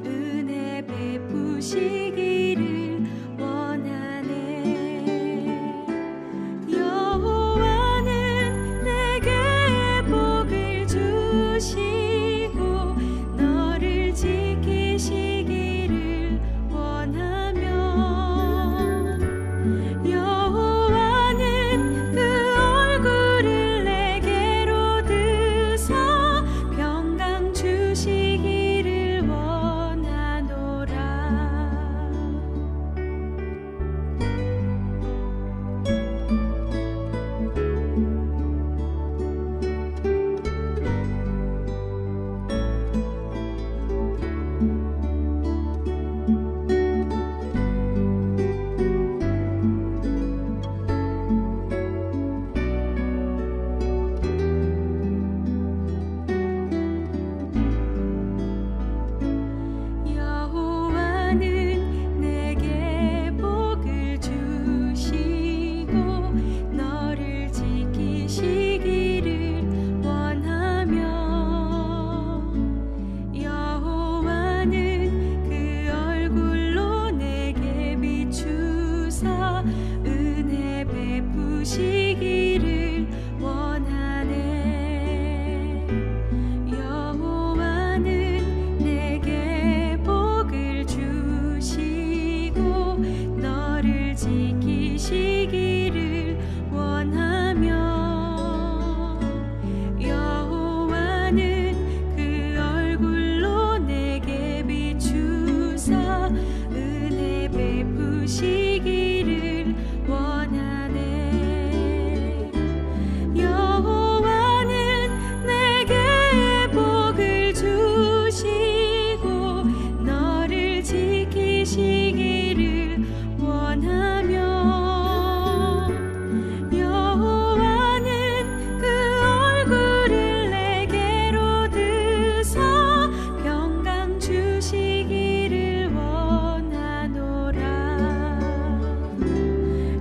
은혜 베푸시기를 원하네. 여호와는 내게 복을 주시고 너를 지키시기를 원하며 여호와는 그 얼굴을 내게로 드사 평강 주시기를 원하노라. 여호와는 내게 복을 주시고 너를 지키시기를 원하며 여호와는 그 얼굴로 내게 비추사 은혜 베푸시기를 원하네. 여호와는 내게 복을 주시고 너를 지키시기를 원하며 여호와는 그 얼굴로 내게 비추사 은혜 베푸시기를 원하네. 여호와는 내게 복을 주시고 너를 지키시기를 원하며 여호와는 그 얼굴을 내게로 드사 평강 주시기를 원하노라.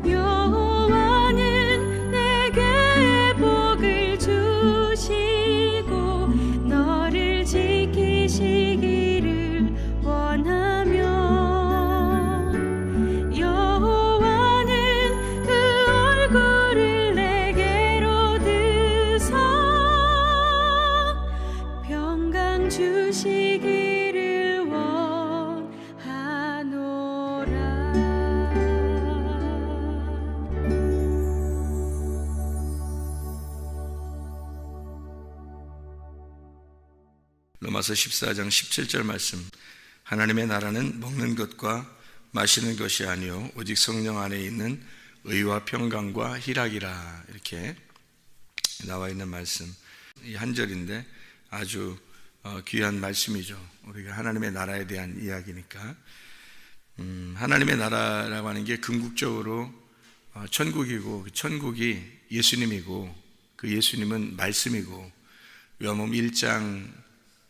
여호와는 내게 복을 주시고 너를 지키시기를 원하며 여호와는 그 얼굴을 내게로 드사 평강 주시기를 원하노라. 로마서 14장 17절 말씀. 하나님의 나라는 먹는 것과 마시는 것이 아니요 오직 성령 안에 있는 의와 평강과 희락이라. 이렇게 나와 있는 말씀. 이 한 절인데 아주 귀한 말씀이죠. 우리가 하나님의 나라에 대한 이야기니까. 하나님의 나라라고 하는 게 궁극적으로 천국이고 그 천국이 예수님이고 그 예수님은 말씀이고 요한복음 1장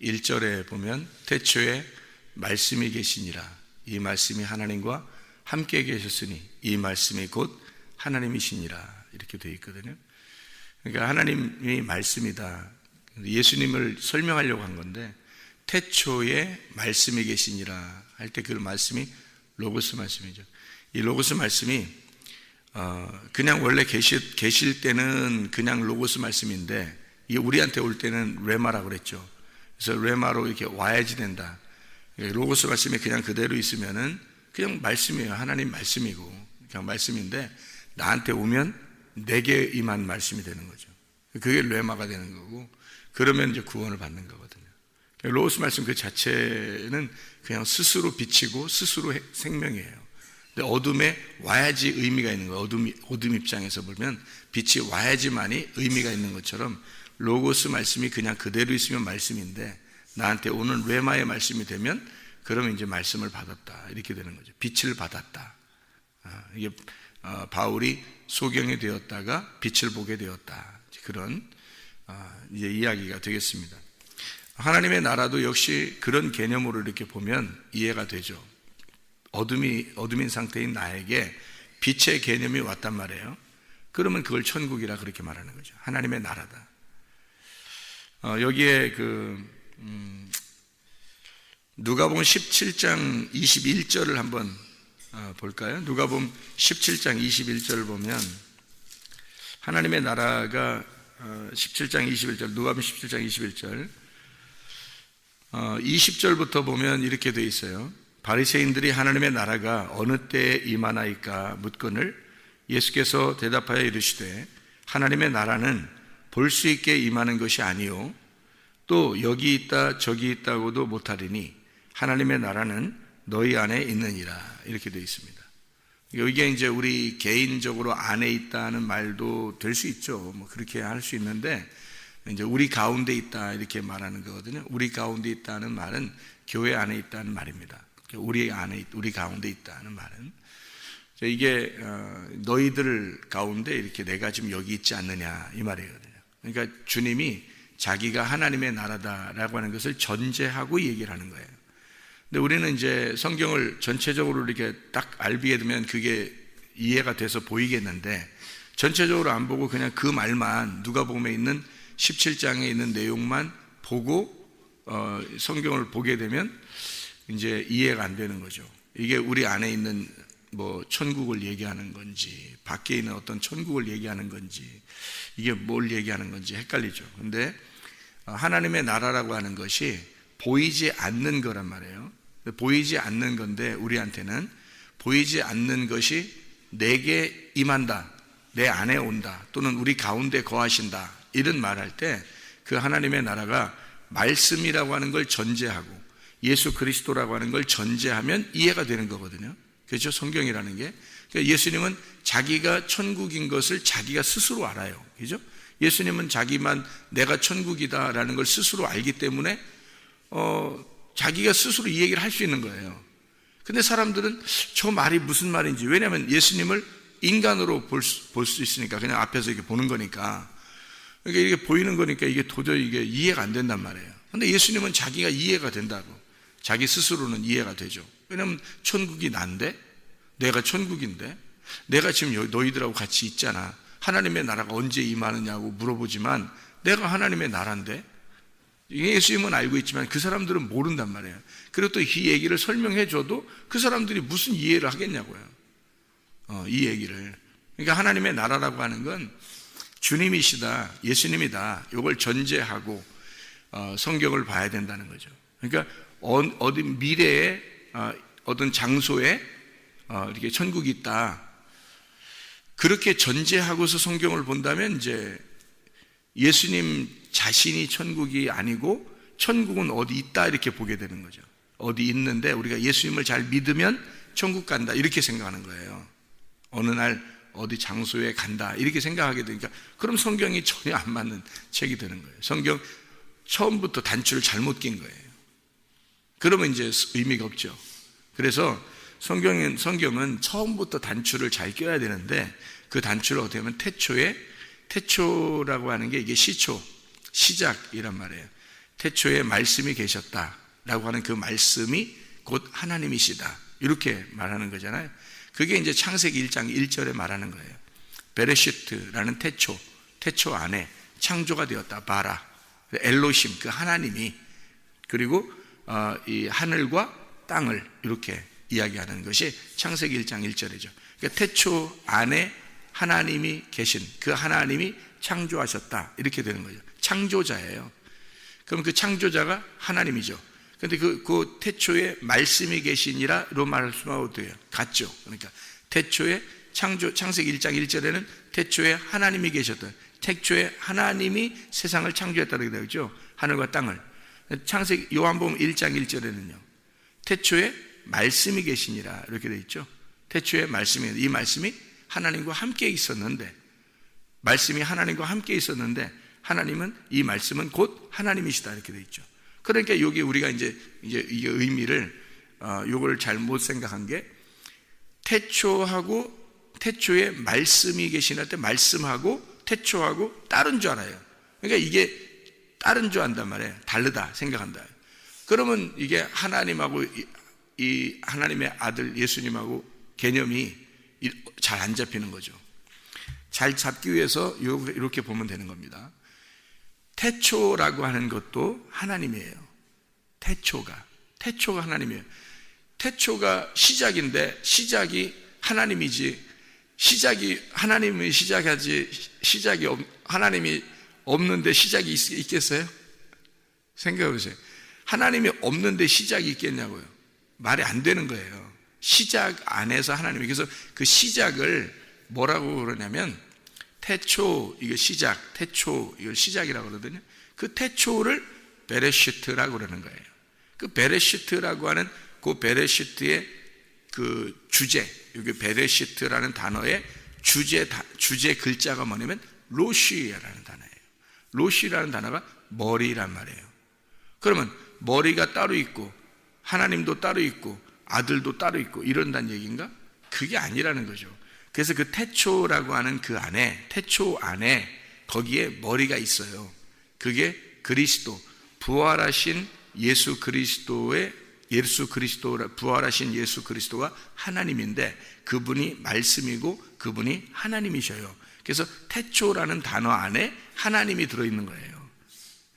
1절에 보면 태초에 말씀이 계시니라. 이 말씀이 하나님과 함께 계셨으니 이 말씀이 곧 하나님이시니라. 이렇게 되어 있거든요. 그러니까 하나님이 말씀이다. 예수님을 설명하려고 한 건데 태초에 말씀이 계시니라 할 때 그 말씀이 로고스 말씀이죠. 이 로고스 말씀이 그냥 원래 계실 때는 그냥 로고스 말씀인데 이게 우리한테 올 때는 레마라고 그랬죠. 그래서 레마로 이렇게 와야지 된다. 로고스 말씀이 그냥 그대로 있으면은 그냥 말씀이에요. 하나님 말씀이고 그냥 말씀인데 나한테 오면 내게 임한 말씀이 되는 거죠. 그게 레마가 되는 거고 그러면 이제 구원을 받는 거거든요. 로고스 말씀 그 자체는 그냥 스스로 빛이고 스스로 생명이에요. 근데 어둠에 와야지 의미가 있는 거예요. 어둠 입장에서 보면 빛이 와야지만이 의미가 있는 것처럼 로고스 말씀이 그냥 그대로 있으면 말씀인데 나한테 오는 레마의 말씀이 되면 그러면 이제 말씀을 받았다. 이렇게 되는 거죠. 빛을 받았다. 이게 바울이 소경이 되었다가 빛을 보게 되었다. 그런 이제 이야기가 되겠습니다. 하나님의 나라도 역시 그런 개념으로 이렇게 보면 이해가 되죠. 어둠인 상태인 나에게 빛의 개념이 왔단 말이에요. 그러면 그걸 천국이라 그렇게 말하는 거죠. 하나님의 나라다. 여기에 누가복음 17장 21절을 한번 볼까요? 누가복음 17장 21절을 보면 하나님의 나라가 17장 21절, 누가복음 17장 21절 20절부터 보면 이렇게 되어 있어요. 바리새인들이 하나님의 나라가 어느 때에 임하나이까 묻거늘 예수께서 대답하여 이르시되 하나님의 나라는 볼 수 있게 임하는 것이 아니요 또 여기 있다 저기 있다고도 못하리니 하나님의 나라는 너희 안에 있느니라. 이렇게 되어 있습니다. 이게 이제 우리 개인적으로 안에 있다는 말도 될 수 있죠. 뭐 그렇게 할 수 있는데 이제 우리 가운데 있다 이렇게 말하는 거거든요. 우리 가운데 있다는 말은 교회 안에 있다는 말입니다. 우리 가운데 있다는 말은 이게 너희들 가운데 이렇게 내가 지금 여기 있지 않느냐 이 말이거든요. 그러니까 주님이 자기가 하나님의 나라다라고 하는 것을 전제하고 얘기를 하는 거예요. 근데 우리는 이제 성경을 전체적으로 이렇게 딱 알게 되면 그게 이해가 돼서 보이겠는데 전체적으로 안 보고 그냥 그 말만 누가복음에 있는 17장에 있는 내용만 보고 성경을 보게 되면 이제 이해가 안 되는 거죠. 이게 우리 안에 있는 뭐 천국을 얘기하는 건지 밖에 있는 어떤 천국을 얘기하는 건지 이게 뭘 얘기하는 건지 헷갈리죠. 근데 하나님의 나라라고 하는 것이 보이지 않는 거란 말이에요. 보이지 않는 건데 우리한테는 보이지 않는 것이 내게 임한다, 내 안에 온다, 또는 우리 가운데 거하신다 이런 말할 때 그 하나님의 나라가 말씀이라고 하는 걸 전제하고 예수 그리스도라고 하는 걸 전제하면 이해가 되는 거거든요. 그렇죠? 성경이라는 게. 그러니까 예수님은 자기가 천국인 것을 자기가 스스로 알아요. 그죠? 예수님은 자기만 내가 천국이다라는 걸 스스로 알기 때문에 자기가 스스로 이 얘기를 할 수 있는 거예요. 근데 사람들은 저 말이 무슨 말인지, 왜냐하면 예수님을 인간으로 볼 수 있으니까, 그냥 앞에서 이렇게 보는 거니까, 그러니까 이게 보이는 거니까 이게 도저히 이게 이해가 안 된단 말이에요. 근데 예수님은 자기가 이해가 된다고, 자기 스스로는 이해가 되죠. 왜냐하면 천국이 난데, 내가 천국인데, 내가 지금 너희들하고 같이 있잖아. 하나님의 나라가 언제 임하느냐고 물어보지만 내가 하나님의 나라인데, 예수님은 알고 있지만 그 사람들은 모른단 말이에요. 그리고 또 이 얘기를 설명해 줘도 그 사람들이 무슨 이해를 하겠냐고요. 이 얘기를. 그러니까 하나님의 나라라고 하는 건 주님이시다, 예수님이다, 이걸 전제하고 성경을 봐야 된다는 거죠. 그러니까 어디 미래에 어떤 장소에 이렇게 천국이 있다, 그렇게 전제하고서 성경을 본다면 이제 예수님 자신이 천국이 아니고 천국은 어디 있다 이렇게 보게 되는 거죠. 어디 있는데 우리가 예수님을 잘 믿으면 천국 간다 이렇게 생각하는 거예요. 어느 날 어디 장소에 간다 이렇게 생각하게 되니까 그럼 성경이 전혀 안 맞는 책이 되는 거예요. 성경 처음부터 단추를 잘못 낀 거예요. 그러면 이제 의미가 없죠. 그래서 성경은 처음부터 단추를 잘 껴야 되는데 그 단추를 어떻게 하면 태초라고 하는 게 이게 시작이란 말이에요. 태초에 말씀이 계셨다라고 하는 그 말씀이 곧 하나님이시다 이렇게 말하는 거잖아요. 그게 이제 창세기 1장 1절에 말하는 거예요. 베레시트라는 태초 안에 창조가 되었다. 바라 엘로심, 그 하나님이, 그리고 이 하늘과 땅을 이렇게 이야기하는 것이 창세기 1장 1절이죠. 그러니까 태초 안에 하나님이 계신 그 하나님이 창조하셨다 이렇게 되는 거죠. 창조자예요. 그럼 그 창조자가 하나님이죠. 그런데 그 태초에 말씀이 계시니라로 말할 수가 돼요. 같죠. 그러니까 태초에 창세기 1장 1절에는 태초에 하나님이 계셨다. 태초에 하나님이 세상을 창조했다고 되어 있죠. 하늘과 땅을. 창세기 요한복음 1장 1절에는요. 태초에 말씀이 계시니라 이렇게 되어 있죠. 태초에 말씀이, 이 말씀이 하나님과 함께 있었는데, 말씀이 하나님과 함께 있었는데 하나님은, 이 말씀은 곧 하나님이시다 이렇게 되어 있죠. 그러니까 여기 우리가 이제 이게 의미를 요걸 잘못 생각한 게, 태초에 말씀이 계시나 때 말씀하고 태초하고 다른 줄 알아요. 그러니까 이게 다른 줄 안단 말이에요. 다르다 생각한다. 그러면 이게 하나님하고 이 하나님의 아들 예수님하고 개념이 잘 안 잡히는 거죠. 잘 잡기 위해서 이렇게 보면 되는 겁니다. 태초라고 하는 것도 하나님이에요. 태초가 하나님이에요. 태초가 시작인데 시작이 하나님이지, 시작이 하나님이 시작하지, 하나님이 없는데 시작이 있겠어요? 생각해 보세요. 하나님이 없는데 시작이 있겠냐고요. 말이 안 되는 거예요. 시작 안에서 하나님이, 그래서 그 시작을 뭐라고 그러냐면 태초, 이거 시작, 태초, 이걸 시작이라고 그러거든요. 그 태초를 베레시트라고 그러는 거예요. 그 베레시트라고 하는 그 베레시트의 그 주제, 여기 베레시트라는 단어의 주제 글자가 뭐냐면 로시라는 단어예요. 로시라는 단어가 머리란 말이에요. 그러면 머리가 따로 있고 하나님도 따로 있고 아들도 따로 있고 이런다는 얘기인가? 그게 아니라는 거죠. 그래서 그 태초라고 하는 그 안에, 태초 안에 거기에 머리가 있어요. 그게 그리스도, 부활하신 예수 그리스도의 부활하신 예수 그리스도가 하나님인데 그분이 말씀이고 그분이 하나님이셔요. 그래서 태초라는 단어 안에 하나님이 들어있는 거예요.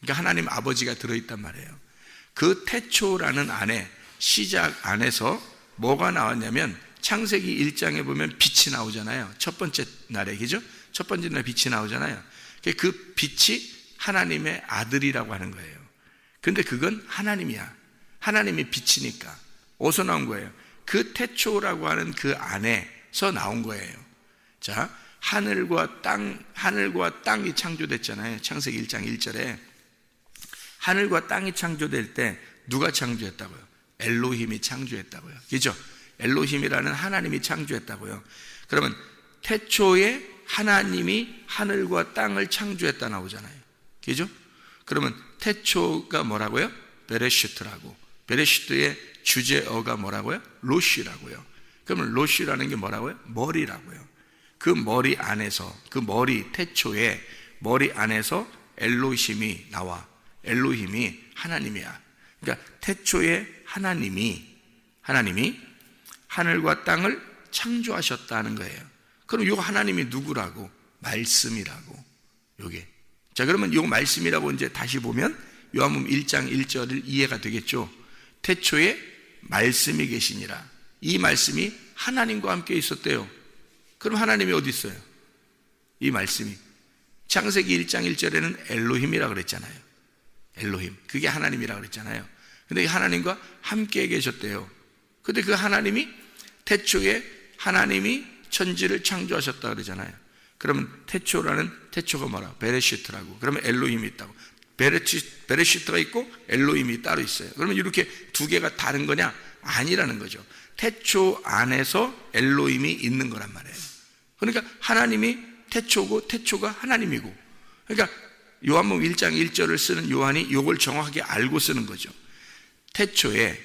그러니까 하나님 아버지가 들어있단 말이에요. 그 태초라는 안에, 시작 안에서 뭐가 나왔냐면 창세기 1장에 보면 빛이 나오잖아요. 첫 번째 날에, 그죠? 첫 번째 날 빛이 나오잖아요. 그 빛이 하나님의 아들이라고 하는 거예요. 근데 그건 하나님이야. 하나님이 빛이니까. 어디서 나온 거예요? 그 태초라고 하는 그 안에서 나온 거예요. 자, 하늘과 땅이 창조됐잖아요. 창세기 1장 1절에 하늘과 땅이 창조될 때 누가 창조했다고요? 엘로힘이 창조했다고요. 그죠? 엘로힘이라는 하나님이 창조했다고요. 그러면 태초에 하나님이 하늘과 땅을 창조했다 나오잖아요. 그죠? 그러면 태초가 뭐라고요? 베레시트라고. 베레시트의 주제어가 뭐라고요? 로시라고요. 그러면 로시라는 게 뭐라고요? 머리라고요. 그 머리 안에서, 그 머리, 태초의 머리 안에서 엘로힘이 나와. 엘로힘이 하나님이야. 그러니까 태초에 하나님이 하늘과 땅을 창조하셨다는 거예요. 그럼 이 하나님이 누구라고? 말씀이라고. 요게. 자, 그러면 이 말씀이라고 이제 다시 보면 요한복음 1장 1절을 이해가 되겠죠. 태초에 말씀이 계시니라. 이 말씀이 하나님과 함께 있었대요. 그럼 하나님이 어디 있어요? 이 말씀이. 창세기 1장 1절에는 엘로힘이라고 그랬잖아요. 엘로힘. 그게 하나님이라고 그랬잖아요. 근데 하나님과 함께 계셨대요. 근데 그 하나님이 태초에 하나님이 천지를 창조하셨다 그러잖아요. 그러면 태초가 뭐라? 베레시트라고. 그러면 엘로힘이 있다고. 베레시트가 있고 엘로힘이 따로 있어요. 그러면 이렇게 두 개가 다른 거냐? 아니라는 거죠. 태초 안에서 엘로힘이 있는 거란 말이에요. 그러니까 하나님이 태초고 태초가 하나님이고. 그러니까 요한복음 1장 1절을 쓰는 요한이 이걸 정확하게 알고 쓰는 거죠. 태초에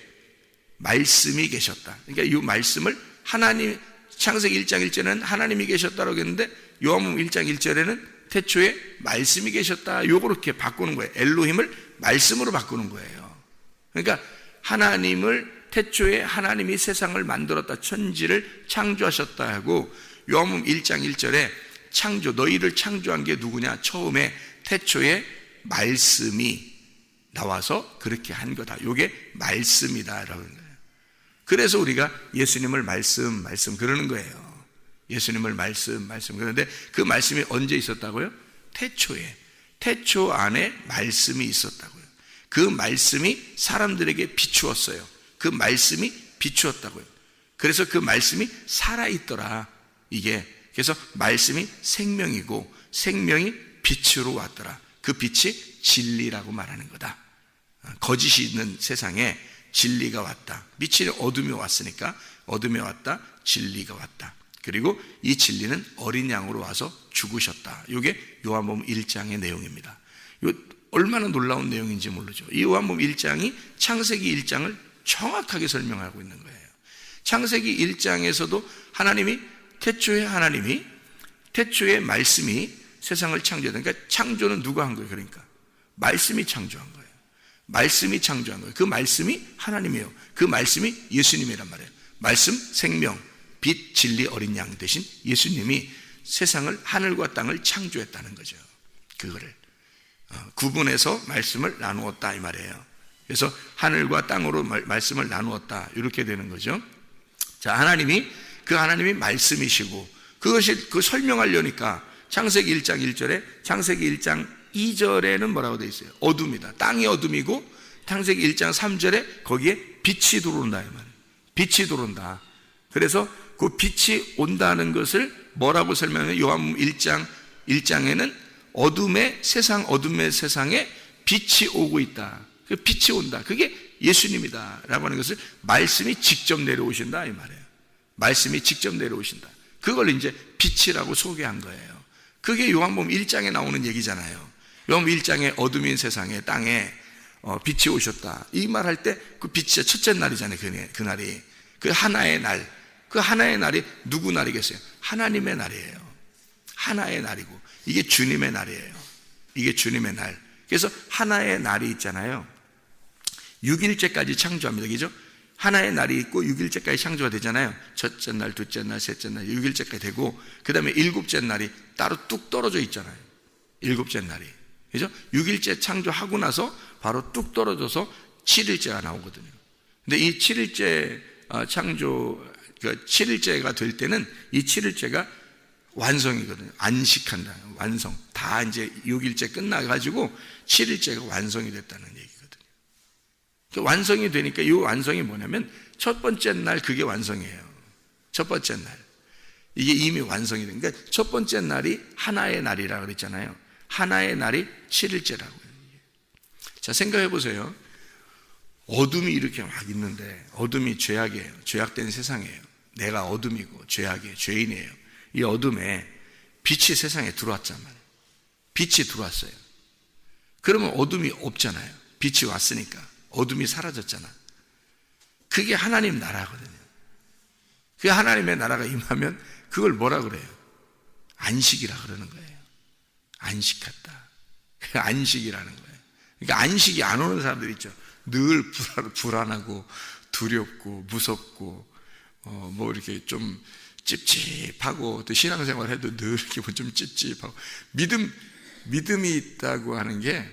말씀이 계셨다. 그러니까 이 말씀을 하나님, 창세기 1장 1절에는 하나님이 계셨다라고 했는데 요한복음 1장 1절에는 태초에 말씀이 계셨다. 요렇게 바꾸는 거예요. 엘로힘을 말씀으로 바꾸는 거예요. 그러니까 하나님을, 태초에 하나님이 세상을 만들었다, 천지를 창조하셨다 하고 요한복음 1장 1절에 창조, 너희를 창조한 게 누구냐? 처음에 태초에 말씀이 나와서 그렇게 한 거다. 요게 말씀이다라는 거예요. 그래서 우리가 예수님을 말씀 그러는 거예요. 예수님을 말씀 그러는데 그 말씀이 언제 있었다고요? 태초에. 태초 안에 말씀이 있었다고요. 그 말씀이 사람들에게 비추었어요. 그 말씀이 비추었다고요. 그래서 그 말씀이 살아있더라. 이게. 그래서 말씀이 생명이고 생명이 빛으로 왔더라. 그 빛이 진리라고 말하는 거다. 거짓이 있는 세상에 진리가 왔다. 빛이 어둠이 왔으니까 어둠이 왔다. 진리가 왔다. 그리고 이 진리는 어린 양으로 와서 죽으셨다. 이게 요한복음 1장의 내용입니다. 이 얼마나 놀라운 내용인지 모르죠. 이 요한복음 1장이 창세기 1장을 정확하게 설명하고 있는 거예요. 창세기 1장에서도 태초에 말씀이 세상을 창조했다. 그러니까 창조는 누가 한 거예요? 그러니까 말씀이 창조한 거예요. 말씀이 창조한 거예요. 그 말씀이 하나님이에요. 그 말씀이 예수님이란 말이에요. 말씀, 생명, 빛, 진리, 어린 양 대신 예수님이 세상을, 하늘과 땅을 창조했다는 거죠. 그거를 구분해서 말씀을 나누었다 이 말이에요. 그래서 하늘과 땅으로 말씀을 나누었다. 이렇게 되는 거죠. 자, 하나님이 말씀이시고 그 설명하려니까 창세기 1장 1절에 창세기 1장 2절에는 뭐라고 되어 있어요? 어둠이다. 땅이 어둠이고 창세기 1장 3절에 거기에 빛이 들어온다. 빛이 들어온다. 그래서 그 빛이 온다는 것을 뭐라고 설명해요? 요한복음 1장에는 어둠의 세상에 빛이 오고 있다. 그 빛이 온다. 그게 예수님이다 라고 하는 것을 말씀이 직접 내려오신다 이 말이에요. 말씀이 직접 내려오신다. 그걸 이제 빛이라고 소개한 거예요. 그게 요한복음 1장에 나오는 얘기잖아요. 요한복음 1장에 어둠인 세상에 땅에 빛이 오셨다. 이 말 할 때 그 빛이 첫째 날이잖아요. 그날이. 그 하나의 날이 누구 날이겠어요? 하나님의 날이에요. 하나의 날이고 이게 주님의 날이에요. 이게 주님의 날. 그래서 하나의 날이 있잖아요. 6일째까지 창조합니다. 그죠? 하나의 날이 있고 6일째까지 창조가 되잖아요. 첫째 날, 둘째 날, 셋째 날, 6일째까지 되고 그 다음에 7째 날이 따로 뚝 떨어져 있잖아요. 7째 날이. 그죠? 6일째 창조하고 나서 바로 뚝 떨어져서 7일째가 나오거든요. 근데 이 7일째 그 7일째가 될 때는 이 7일째가 완성이거든요. 안식한다. 완성. 다 이제 6일째 끝나가지고 7일째가 완성이 됐다는 얘기거든요. 완성이 되니까 이 완성이 뭐냐면 첫 번째 날 그게 완성이에요. 첫 번째 날. 이게 이미 완성이 되니까 그러니까 첫 번째 날이 하나의 날이라고 그랬잖아요. 하나의 날이 7일째라고요. 자, 생각해 보세요. 어둠이 이렇게 막 있는데 어둠이 죄악이에요. 죄악된 세상이에요. 내가 어둠이고 죄악이에요. 죄인이에요. 이 어둠에 빛이 세상에 들어왔단 말이에요. 빛이 들어왔어요. 그러면 어둠이 없잖아요. 빛이 왔으니까 어둠이 사라졌잖아. 그게 하나님 나라거든요. 그 하나님의 나라가 임하면 그걸 뭐라 그래요? 안식이라 그러는 거예요. 안식했다. 그 안식이라는 거예요. 그러니까 안식이 안 오는 사람들 있죠. 늘 불안하고 두렵고 무섭고 뭐 이렇게 좀 찝찝하고 또 신앙생활 해도 늘 이렇게 좀 찝찝하고 믿음이 있다고 하는 게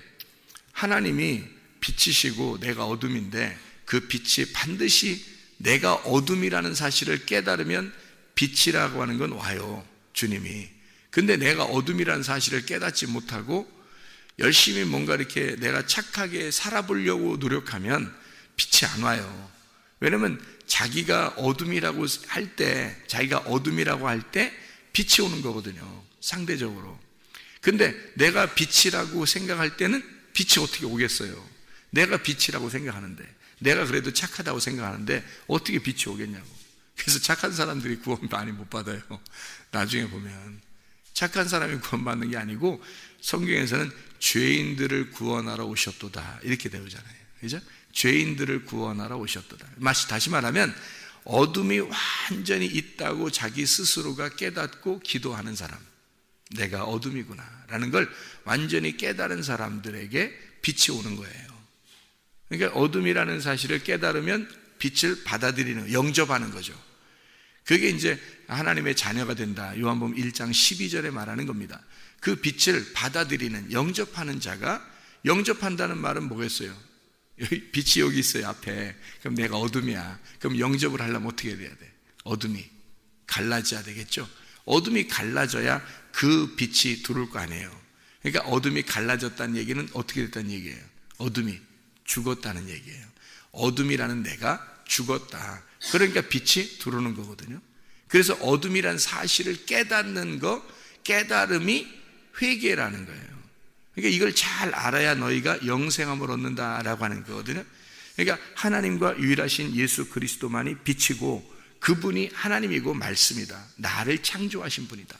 하나님이 빛이시고 내가 어둠인데 그 빛이 반드시 내가 어둠이라는 사실을 깨달으면 빛이라고 하는 건 와요. 주님이. 근데 내가 어둠이라는 사실을 깨닫지 못하고 열심히 뭔가 이렇게 내가 착하게 살아보려고 노력하면 빛이 안 와요. 왜냐면 자기가 어둠이라고 할 때 빛이 오는 거거든요. 상대적으로. 근데 내가 빛이라고 생각할 때는 빛이 어떻게 오겠어요? 내가 빛이라고 생각하는데, 내가 그래도 착하다고 생각하는데 어떻게 빛이 오겠냐고. 그래서 착한 사람들이 구원 많이 못 받아요. 나중에 보면 착한 사람이 구원받는 게 아니고 성경에서는 죄인들을 구원하러 오셨도다 이렇게 되잖아요. 그죠? 죄인들을 구원하러 오셨도다. 다시 말하면 어둠이 완전히 있다고 자기 스스로가 깨닫고 기도하는 사람, 내가 어둠이구나 라는 걸 완전히 깨달은 사람들에게 빛이 오는 거예요. 그러니까 어둠이라는 사실을 깨달으면 빛을 받아들이는, 영접하는 거죠. 그게 이제 하나님의 자녀가 된다. 요한복음 1장 12절에 말하는 겁니다. 그 빛을 받아들이는, 영접하는 자가, 영접한다는 말은 뭐겠어요? 빛이 여기 있어요, 앞에. 그럼 내가 어둠이야. 그럼 영접을 하려면 어떻게 돼야 돼? 어둠이 갈라져야 되겠죠? 어둠이 갈라져야 그 빛이 들어올 거 아니에요. 그러니까 어둠이 갈라졌다는 얘기는 어떻게 됐다는 얘기예요? 어둠이 죽었다는 얘기예요. 어둠이라는 내가 죽었다. 그러니까 빛이 들어오는 거거든요. 그래서 어둠이란 사실을 깨닫는 거, 깨달음이 회개라는 거예요. 그러니까 이걸 잘 알아야 너희가 영생함을 얻는다라고 하는 거거든요. 그러니까 하나님과 유일하신 예수 그리스도만이 빛이고 그분이 하나님이고 말씀이다. 나를 창조하신 분이다.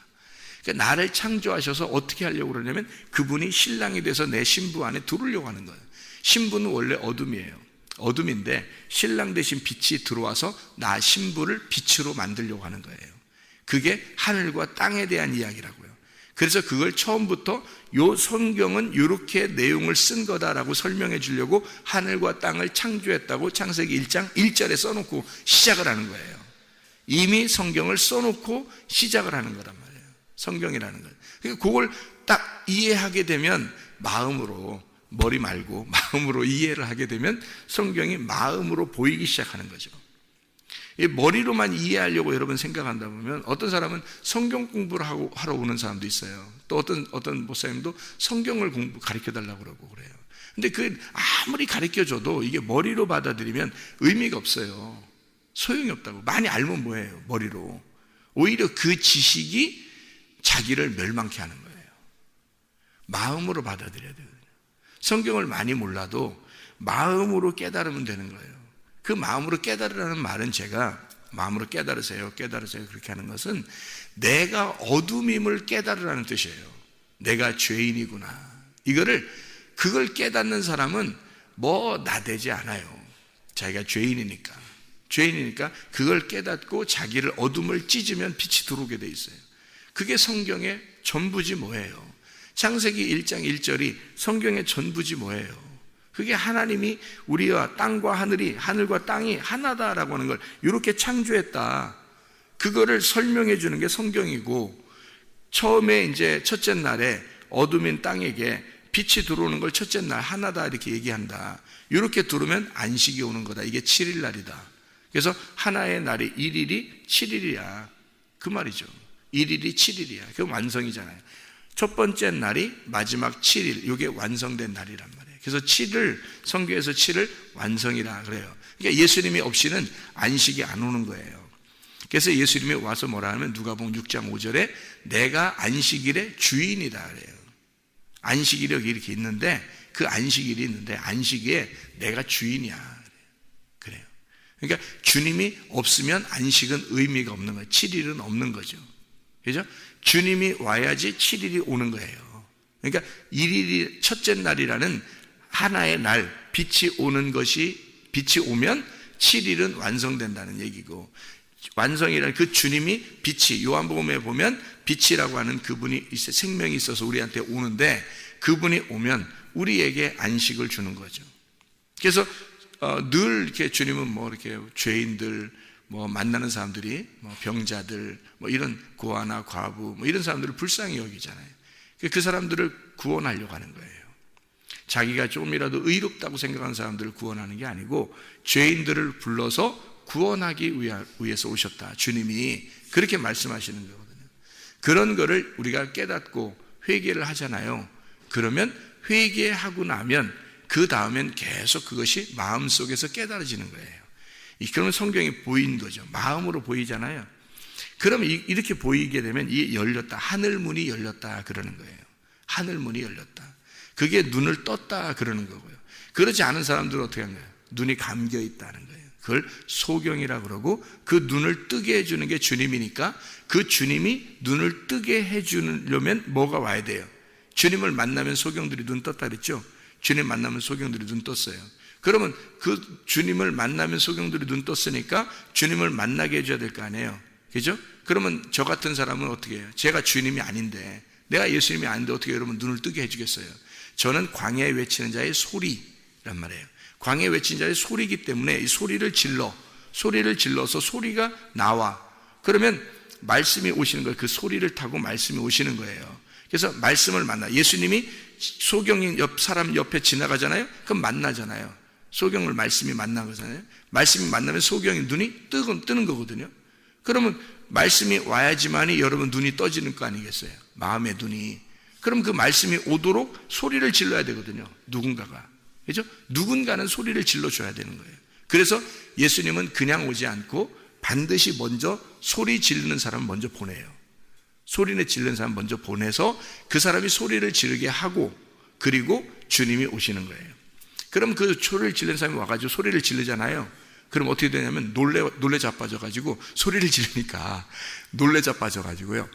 그러니까 나를 창조하셔서 어떻게 하려고 그러냐면 그분이 신랑이 돼서 내 신부 안에 들어오려고 하는 거예요. 신부는 원래 어둠이에요. 어둠인데 신랑 대신 빛이 들어와서 나 신부를 빛으로 만들려고 하는 거예요. 그게 하늘과 땅에 대한 이야기라고요. 그래서 그걸 처음부터 요 성경은 이렇게 내용을 쓴 거다라고 설명해 주려고 하늘과 땅을 창조했다고 창세기 1장 1절에 써놓고 시작을 하는 거예요. 이미 성경을 써놓고 시작을 하는 거란 말이에요. 성경이라는 걸. 그러니까 그걸 딱 이해하게 되면 마음으로 머리 말고 마음으로 이해를 하게 되면 성경이 마음으로 보이기 시작하는 거죠. 이 머리로만 이해하려고 여러분 생각한다 보면 어떤 사람은 성경 공부를 하러 오는 사람도 있어요. 또 어떤 목사님도 성경을 가르쳐 달라고 그러고 그래요. 근데 아무리 가르쳐 줘도 이게 머리로 받아들이면 의미가 없어요. 소용이 없다고. 많이 알면 뭐예요? 머리로. 오히려 그 지식이 자기를 멸망케 하는 거예요. 마음으로 받아들여야 되거든요. 성경을 많이 몰라도 마음으로 깨달으면 되는 거예요. 그 마음으로 깨달으라는 말은 제가 마음으로 깨달으세요 그렇게 하는 것은 내가 어둠임을 깨달으라는 뜻이에요. 내가 죄인이구나. 그걸 깨닫는 사람은 뭐 나대지 않아요. 자기가 죄인이니까 그걸 깨닫고 자기를 어둠을 찢으면 빛이 들어오게 돼 있어요. 그게 성경의 전부지 뭐예요. 창세기 1장 1절이 성경의 전부지 뭐예요. 그게 하나님이 우리와 땅과 하늘과 땅이 하나다라고 하는 걸 이렇게 창조했다. 그거를 설명해 주는 게 성경이고, 처음에 이제 첫째 날에 어둠인 땅에게 빛이 들어오는 걸 첫째 날 하나다 이렇게 얘기한다. 이렇게 들으면 안식이 오는 거다. 이게 7일 날이다. 그래서 하나의 날이 1일이 7일이야. 그 말이죠. 1일이 7일이야. 그게 완성이잖아요. 첫 번째 날이 마지막 7일. 이게 완성된 날이란 말이에요. 그래서 7을, 성경에서 7을 완성이라 그래요. 그러니까 예수님이 없이는 안식이 안 오는 거예요. 그래서 예수님이 와서 뭐라 하면 누가복음 6장 5절에 내가 안식일의 주인이다 그래요. 안식일이 이렇게 있는데 그 안식일이 있는데 안식일에 내가 주인이야 그래요. 그러니까 주님이 없으면 안식은 의미가 없는 거예요. 7일은 없는 거죠. 그죠? 주님이 와야지 7일이 오는 거예요. 그러니까 1일이 첫째 날이라는 하나의 날, 빛이 오는 것이, 빛이 오면 7일은 완성된다는 얘기고, 완성이라는 그 주님이 빛이, 요한복음에 보면 빛이라고 하는 그분이 생명이 있어서 우리한테 오는데 그분이 오면 우리에게 안식을 주는 거죠. 그래서 늘 이렇게 주님은 뭐 이렇게 죄인들, 뭐 만나는 사람들이 뭐 병자들, 뭐 이런 고아나 과부, 뭐 이런 사람들을 불쌍히 여기잖아요. 그 사람들을 구원하려고 하는 거예요. 자기가 조금이라도 의롭다고 생각하는 사람들을 구원하는 게 아니고 죄인들을 불러서 구원하기 위해서 오셨다. 주님이 그렇게 말씀하시는 거거든요. 그런 거를 우리가 깨닫고 회개를 하잖아요. 그러면 회개하고 나면 그 다음엔 계속 그것이 마음속에서 깨달아지는 거예요. 그러면 성경이 보인 거죠. 마음으로 보이잖아요. 그러면 이렇게 보이게 되면 이게 열렸다. 하늘문이 열렸다 그러는 거예요. 하늘문이 열렸다. 그게 눈을 떴다 그러는 거고요. 그렇지 않은 사람들은 어떻게 하는 거예요? 눈이 감겨 있다는 거예요. 그걸 소경이라고 그러고, 그 눈을 뜨게 해주는 게 주님이니까 그 주님이 눈을 뜨게 해주려면 뭐가 와야 돼요? 주님을 만나면 소경들이 눈 떴다 그랬죠? 주님 만나면 소경들이 눈 떴어요. 그러면 그 주님을 만나면 소경들이 눈 떴으니까 주님을 만나게 해줘야 될 거 아니에요. 그죠? 그러면 저 같은 사람은 어떻게 해요? 제가 주님이 아닌데, 내가 예수님이 아닌데 어떻게 여러분 눈을 뜨게 해주겠어요? 저는 광야에 외치는 자의 소리란 말이에요. 광야에 외치는 자의 소리이기 때문에 이 소리를 질러서 소리가 나와. 그러면 말씀이 오시는 거예요. 그 소리를 타고 말씀이 오시는 거예요. 그래서 말씀을 만나. 예수님이 소경인 사람 옆에 지나가잖아요. 그럼 만나잖아요. 소경을 말씀이 만나거든요. 말씀이 만나면 소경이 눈이 뜨는 거거든요. 그러면 말씀이 와야지만이 여러분 눈이 떠지는 거 아니겠어요? 마음의 눈이. 그럼 그 말씀이 오도록 소리를 질러야 되거든요. 누군가가. 그죠? 누군가는 소리를 질러줘야 되는 거예요. 그래서 예수님은 그냥 오지 않고 반드시 먼저 소리 지르는 사람 먼저 보내요. 소리를 지르는 사람 먼저 보내서 그 사람이 소리를 지르게 하고, 그리고 주님이 오시는 거예요. 그럼 그 소리를 지르는 사람이 와가지고 소리를 지르잖아요. 그럼 어떻게 되냐면 놀래 자빠져가지고, 소리를 지르니까 놀래 자빠져가지고요,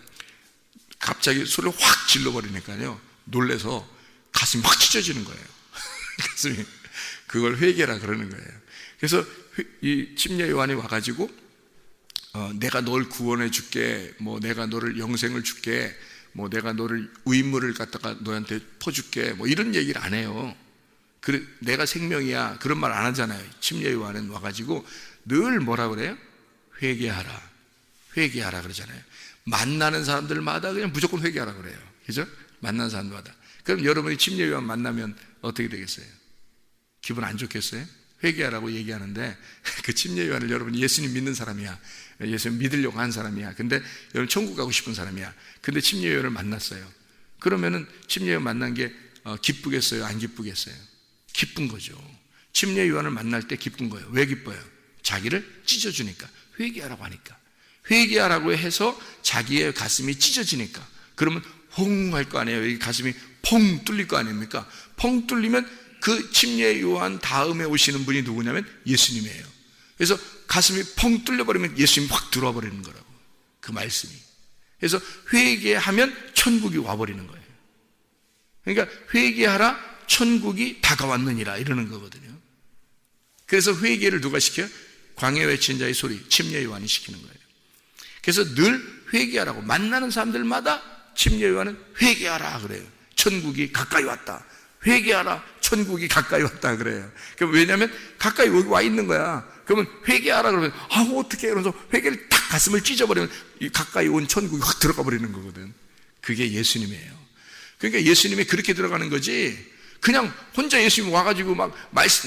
갑자기 소리를 확 질러버리니까요, 놀래서 가슴이 확 찢어지는 거예요. 가슴이. 그걸 회개라 그러는 거예요. 그래서 이 침례 요한이 와가지고 내가 널 구원해 줄게, 뭐 내가 너를 영생을 줄게, 뭐 내가 너를 의무를 갖다가 너한테 퍼줄게, 뭐 이런 얘기를 안 해요. 그래, 내가 생명이야, 그런 말 안 하잖아요. 침례 요한은 와가지고 늘 뭐라 그래요? 회개하라 그러잖아요. 만나는 사람들마다 그냥 무조건 회개하라 그래요. 그죠? 만나는 사람마다. 그럼 여러분이 침례 요한 만나면 어떻게 되겠어요? 기분 안 좋겠어요? 회개하라고 얘기하는데 그 침례 요한을 여러분 예수님 믿는 사람이야. 예수님 믿으려고 한 사람이야. 근데 여러분 천국 가고 싶은 사람이야. 근데 침례 요한을 만났어요. 그러면은 침례 요한 만난 게 기쁘겠어요? 안 기쁘겠어요? 기쁜 거죠. 침례 요한을 만날 때 기쁜 거예요. 왜 기뻐요? 자기를 찢어주니까. 회개하라고 하니까. 회개하라고 해서 자기의 가슴이 찢어지니까. 그러면 홍 할 거 아니에요. 여기 가슴이 펑 뚫릴 거 아닙니까? 펑 뚫리면 그 침례 요한 다음에 오시는 분이 누구냐면 예수님이에요. 그래서 가슴이 펑 뚫려버리면 예수님이 확 들어와 버리는 거라고. 그 말씀이. 그래서 회개하면 천국이 와버리는 거예요. 그러니까 회개하라 천국이 다가왔느니라 이러는 거거든요. 그래서 회개를 누가 시켜요? 광야 외친 자의 소리, 침례 요한이 시키는 거예요. 그래서 늘 회개하라고 만나는 사람들마다 침례 요한은 회개하라 그래요. 천국이 가까이 왔다. 회개하라 천국이 가까이 왔다 그래요. 왜냐하면 가까이 여기 와 있는 거야. 그러면 회개하라 그러면 어떻게 그러면서 회개를 딱 가슴을 찢어버리면 가까이 온 천국이 확 들어가 버리는 거거든. 그게 예수님이에요. 그러니까 예수님이 그렇게 들어가는 거지 그냥 혼자 예수님 와가지고 막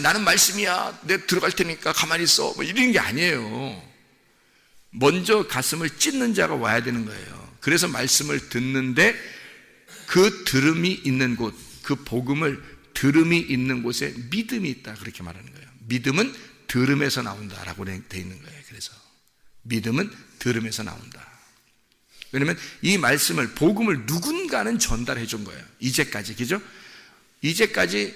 나는 말씀이야 내가 들어갈 테니까 가만히 있어 뭐 이런 게 아니에요. 먼저 가슴을 찢는 자가 와야 되는 거예요. 그래서 말씀을 듣는데 그 들음이 있는 곳, 그 복음을 들음이 있는 곳에 믿음이 있다 그렇게 말하는 거예요. 믿음은 들음에서 나온다라고 돼 있는 거예요. 그래서 믿음은 들음에서 나온다. 왜냐하면 이 말씀을 복음을 누군가는 전달해 준 거예요. 이제까지 그죠? 이제까지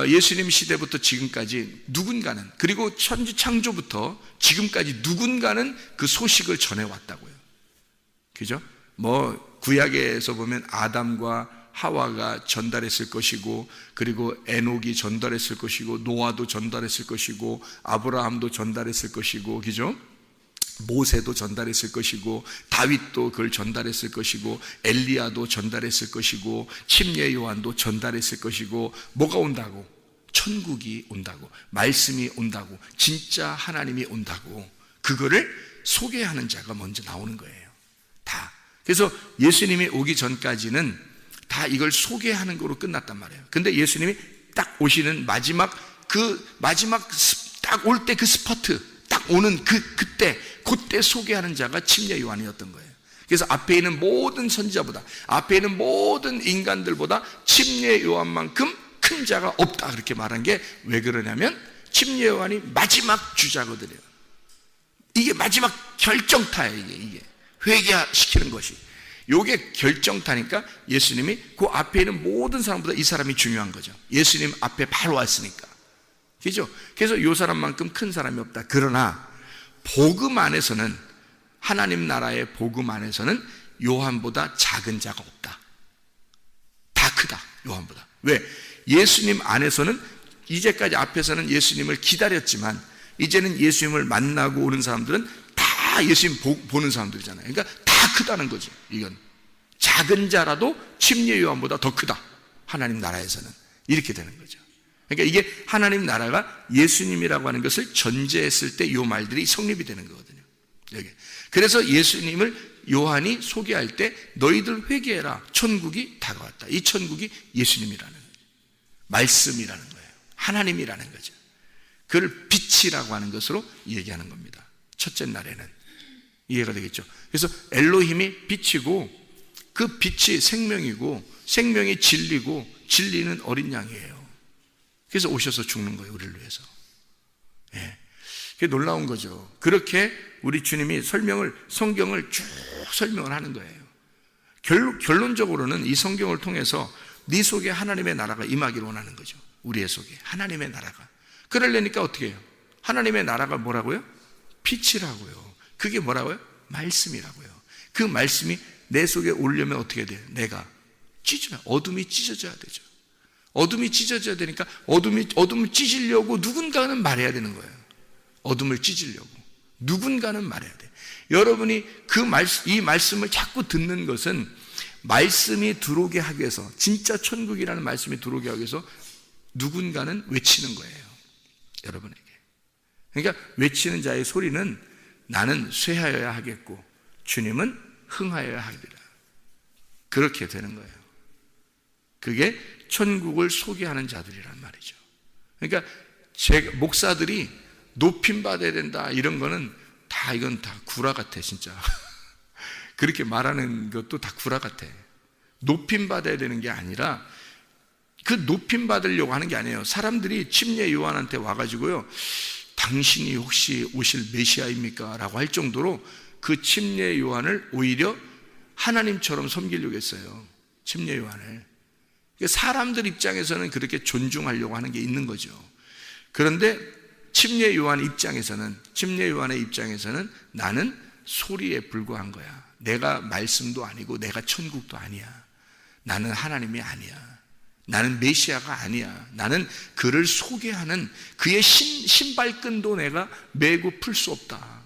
예수님 시대부터 지금까지 누군가는 그리고 천지 창조부터 지금까지 누군가는 그 소식을 전해왔다고요. 그죠? 뭐 구약에서 보면 아담과 하와가 전달했을 것이고 그리고 에녹이 전달했을 것이고 노아도 전달했을 것이고 아브라함도 전달했을 것이고 그죠? 모세도 전달했을 것이고 다윗도 그걸 전달했을 것이고 엘리야도 전달했을 것이고 침례 요한도 전달했을 것이고 뭐가 온다고? 천국이 온다고 말씀이 온다고 진짜 하나님이 온다고 그거를 소개하는 자가 먼저 나오는 거예요. 다. 그래서 예수님이 오기 전까지는 다 이걸 소개하는 거로 끝났단 말이에요. 근데 예수님이 딱 오시는 마지막 딱 올 때 그 스포트 딱 오는 그때 소개하는 자가 침례 요한이었던 거예요. 그래서 앞에 있는 모든 선지자보다 앞에 있는 모든 인간들보다 침례 요한만큼 큰 자가 없다 그렇게 말한 게 왜 그러냐면 침례 요한이 마지막 주자거든요. 이게 마지막 결정타예요. 이게 회개시키는 것이 요게 결정타니까 예수님이 그 앞에 있는 모든 사람보다 이 사람이 중요한 거죠. 예수님 앞에 바로 왔으니까. 그죠? 그래서 이 사람만큼 큰 사람이 없다. 그러나 복음 안에서는 하나님 나라의 복음 안에서는 요한보다 작은 자가 없다. 다 크다. 요한보다. 왜? 예수님 안에서는 이제까지 앞에서는 예수님을 기다렸지만 이제는 예수님을 만나고 오는 사람들은 다 예수님 보는 사람들이잖아요. 그러니까 다 크다는 거지. 이건 작은 자라도 침례 요한보다 더 크다. 하나님 나라에서는 이렇게 되는 거죠. 그러니까 이게 하나님 나라가 예수님이라고 하는 것을 전제했을 때 이 말들이 성립이 되는 거거든요. 여기. 그래서 예수님을 요한이 소개할 때 너희들 회개해라. 천국이 다가왔다. 이 천국이 예수님이라는 거예요. 말씀이라는 거예요. 하나님이라는 거죠. 그걸 빛이라고 하는 것으로 얘기하는 겁니다. 첫째 날에는 이해가 되겠죠. 그래서 엘로힘이 빛이고 그 빛이 생명이고 생명이 진리고 진리는 어린 양이에요. 그래서 오셔서 죽는 거예요. 우리를 위해서. 예. 그게 놀라운 거죠. 그렇게 우리 주님이 성경을 쭉 설명을 하는 거예요. 결론적으로는 이 성경을 통해서 네 속에 하나님의 나라가 임하기를 원하는 거죠. 우리의 속에 하나님의 나라가. 그러려니까 어떻게 해요? 하나님의 나라가 뭐라고요? 빛이라고요. 그게 뭐라고요? 말씀이라고요. 그 말씀이 내 속에 오려면 어떻게 돼요? 내가 어둠이 찢어져야 되죠. 어둠이 찢어져야 되니까 어둠을 찢으려고 누군가는 말해야 되는 거예요. 어둠을 찢으려고 누군가는 말해야 돼. 여러분이 이 말씀을 자꾸 듣는 것은 말씀이 들어오게 하기 위해서, 진짜 천국이라는 말씀이 들어오게 하기 위해서 누군가는 외치는 거예요. 여러분에게. 그러니까 외치는 자의 소리는 나는 쇠하여야 하겠고 주님은 흥하여야 하리라. 그렇게 되는 거예요. 그게 천국을 소개하는 자들이란 말이죠. 그러니까 목사들이 높임 받아야 된다 이런 거는 이건 다 구라 같아 진짜. 그렇게 말하는 것도 다 구라 같아. 높임 받아야 되는 게 아니라 그 높임 받으려고 하는 게 아니에요. 사람들이 침례 요한한테 와가지고요, 당신이 혹시 오실 메시아입니까? 라고 할 정도로 그 침례 요한을 오히려 하나님처럼 섬기려고 했어요. 침례 요한을. 사람들 입장에서는 그렇게 존중하려고 하는 게 있는 거죠. 그런데 침례 요한의 입장에서는 나는 소리에 불과한 거야. 내가 말씀도 아니고 내가 천국도 아니야. 나는 하나님이 아니야. 나는 메시아가 아니야. 나는 그를 소개하는 그의 신발끈도 내가 메고 풀 수 없다.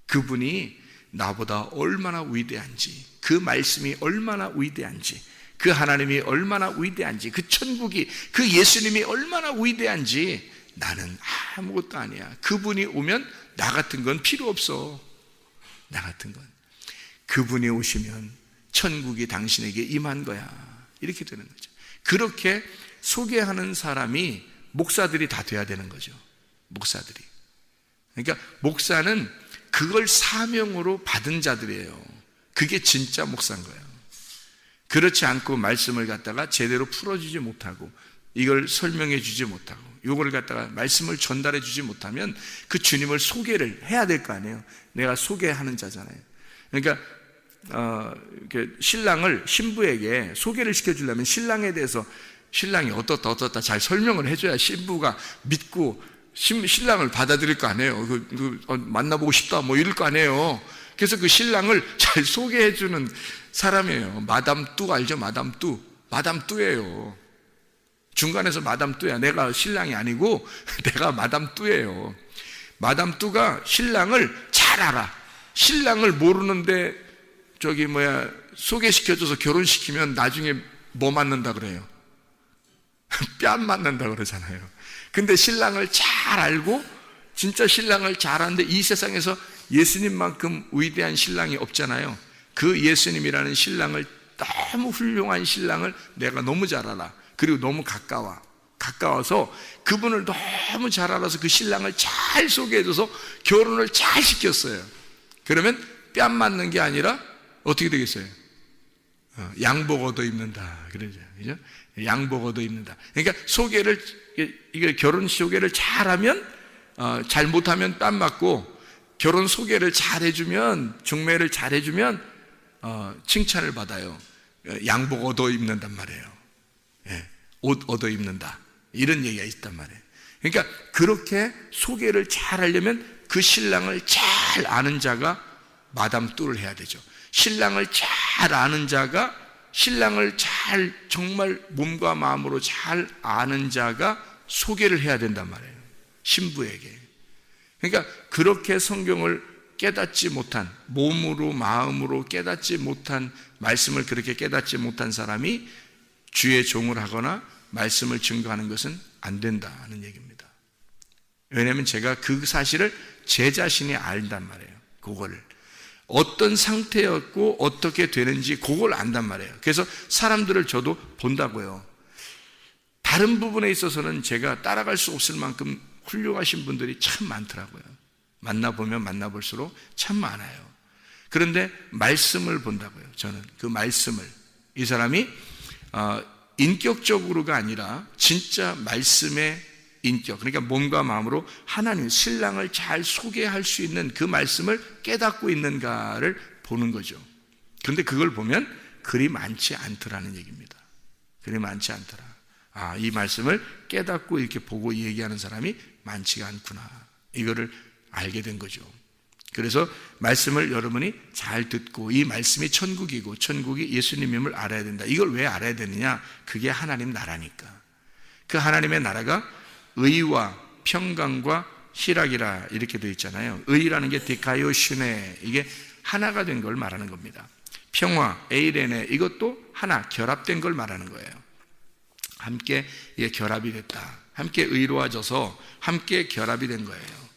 그분이 나보다 얼마나 위대한지, 그 말씀이 얼마나 위대한지, 그 하나님이 얼마나 위대한지, 그 천국이, 그 예수님이 얼마나 위대한지 나는 아무것도 아니야. 그분이 오면 나 같은 건 필요 없어. 나 같은 건. 그분이 오시면 천국이 당신에게 임한 거야. 이렇게 되는 거죠. 그렇게 소개하는 사람이 목사들이 다 돼야 되는 거죠. 목사들이. 그러니까 목사는 그걸 사명으로 받은 자들이에요. 그게 진짜 목사인 거예요. 그렇지 않고 말씀을 갖다가 제대로 풀어주지 못하고 이걸 설명해 주지 못하고 이걸 갖다가 말씀을 전달해 주지 못하면 그 주님을 소개를 해야 될 거 아니에요. 내가 소개하는 자잖아요. 그러니까 신랑을 신부에게 소개를 시켜주려면 신랑에 대해서 신랑이 어떻다 잘 설명을 해줘야 신부가 믿고 신랑을 받아들일 거 아니에요. 만나보고 싶다 뭐 이럴 거 아니에요. 그래서 그 신랑을 잘 소개해주는 사람이에요. 마담 뚜 알죠? 마담 뚜예요. 중간에서 마담 뚜야. 내가 신랑이 아니고 내가 마담 뚜예요. 마담 뚜가 신랑을 잘 알아. 신랑을 모르는데 소개시켜줘서 결혼시키면 나중에 뭐 맞는다 그래요? 뺨 맞는다 그러잖아요. 근데 신랑을 잘 알고 진짜 신랑을 잘 아는데 이 세상에서 예수님만큼 위대한 신랑이 없잖아요. 그 예수님이라는 신랑을, 너무 훌륭한 신랑을 내가 너무 잘 알아. 그리고 너무 가까워서 그분을 너무 잘 알아서 그 신랑을 잘 소개해줘서 결혼을 잘 시켰어요. 그러면 뺨 맞는 게 아니라 어떻게 되겠어요? 양복 얻어 입는다. 그러죠. 그죠? 양복 얻어 입는다. 그러니까 이게 결혼 소개를 잘하면, 잘 못하면 뺨 맞고, 결혼 소개를 잘 해주면, 중매를 잘 해주면, 칭찬을 받아요. 양복 얻어 입는단 말이에요. 예, 옷 얻어 입는다. 이런 얘기가 있단 말이에요. 그러니까 그렇게 소개를 잘 하려면 그 신랑을 잘 아는 자가 마담 뚜를 해야 되죠. 신랑을 잘 아는 자가, 신랑을 잘 정말 몸과 마음으로 잘 아는 자가 소개를 해야 된단 말이에요. 신부에게. 그러니까 그렇게 성경을 깨닫지 못한, 몸으로 마음으로 깨닫지 못한, 말씀을 그렇게 깨닫지 못한 사람이 주의 종을 하거나 말씀을 증거하는 것은 안 된다는 얘기입니다. 왜냐하면 제가 그 사실을 제 자신이 알단 말이에요. 그거를 어떤 상태였고 어떻게 되는지 그걸 안단 말이에요. 그래서 사람들을 저도 본다고요. 다른 부분에 있어서는 제가 따라갈 수 없을 만큼 훌륭하신 분들이 참 많더라고요. 만나보면 만나볼수록 참 많아요. 그런데 말씀을 본다고요. 저는 그 말씀을, 이 사람이 인격적으로가 아니라 진짜 말씀의 인격, 그러니까 몸과 마음으로 하나님, 신랑을 잘 소개할 수 있는 그 말씀을 깨닫고 있는가를 보는 거죠. 그런데 그걸 보면 그리 많지 않더라는 얘기입니다. 그리 많지 않더라. 이 말씀을 깨닫고 이렇게 보고 얘기하는 사람이 많지가 않구나. 이거를 알게 된 거죠. 그래서 말씀을 여러분이 잘 듣고 이 말씀이 천국이고 천국이 예수님임을 알아야 된다. 이걸 왜 알아야 되느냐? 그게 하나님 나라니까. 그 하나님의 나라가 의와 평강과 희락이라 이렇게 되어 있잖아요. 의라는 게 디카이오슈네, 이게 하나가 된 걸 말하는 겁니다. 평화, 에이레네, 이것도 하나, 결합된 걸 말하는 거예요. 함께 결합이 됐다. 함께 의로워져서 함께 결합이 된 거예요.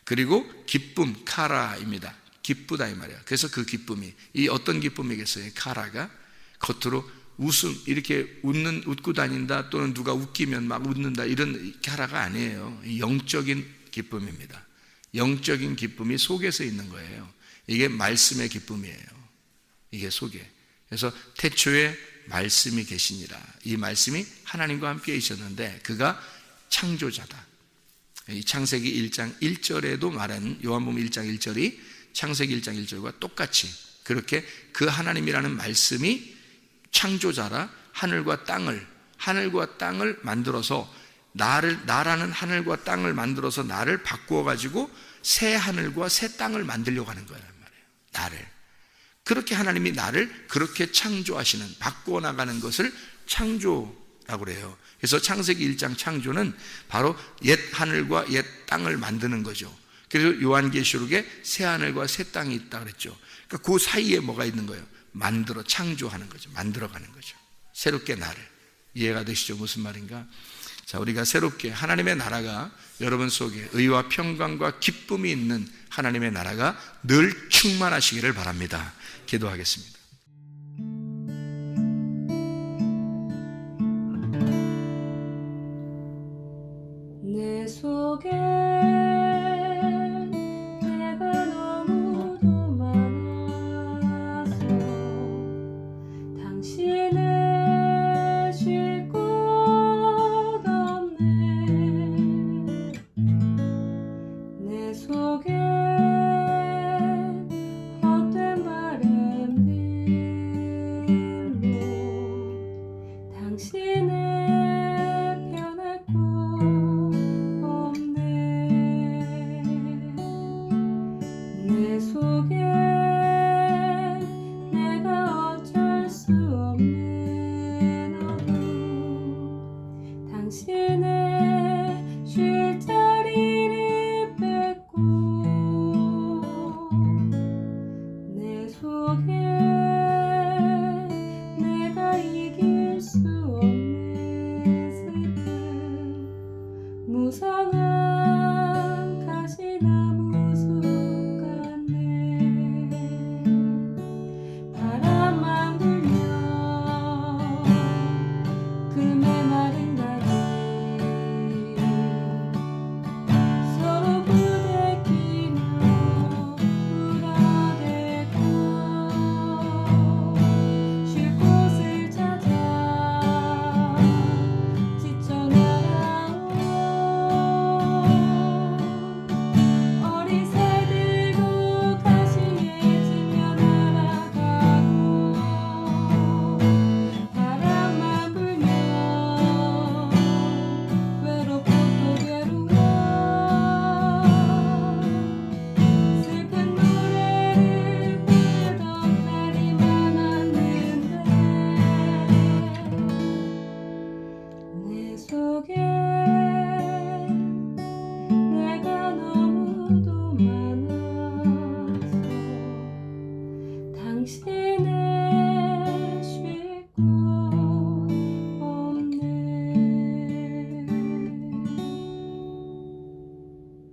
그리고 기쁨, 카라입니다. 기쁘다 이 말이에요. 그래서 그 기쁨이, 이 어떤 기쁨이겠어요? 카라가 겉으로 웃음, 이렇게 웃고 다닌다, 또는 누가 웃기면 막 웃는다, 이런 하라가 아니에요. 영적인 기쁨입니다. 영적인 기쁨이 속에서 있는 거예요. 이게 말씀의 기쁨이에요. 이게 속에. 그래서 태초에 말씀이 계시니라. 이 말씀이 하나님과 함께 있었는데 그가 창조자다. 이 창세기 1장 1절에도 말하는, 요한복음 1장 1절이 창세기 1장 1절과 똑같이 그렇게 그 하나님이라는 말씀이 창조자라 하늘과 땅을 만들어서 나라는 하늘과 땅을 만들어서 나를 바꾸어 가지고 새 하늘과 새 땅을 만들려고 하는 거란 말이에요. 나를. 그렇게 하나님이 나를 그렇게 창조하시는, 바꾸어 나가는 것을 창조라고 그래요. 그래서 창세기 1장 창조는 바로 옛 하늘과 옛 땅을 만드는 거죠. 그래서 요한계시록에 새 하늘과 새 땅이 있다 그랬죠. 그러니까 그 사이에 뭐가 있는 거예요? 창조하는 거죠. 만들어가는 거죠. 새롭게 나를. 이해가 되시죠? 무슨 말인가? 자, 우리가 새롭게 하나님의 나라가 여러분 속에 의와 평강과 기쁨이 있는 하나님의 나라가 늘 충만하시기를 바랍니다. 기도하겠습니다. 내 속에 내가 너무도 많아서 당신을 쉴 곳 없네. 내 속에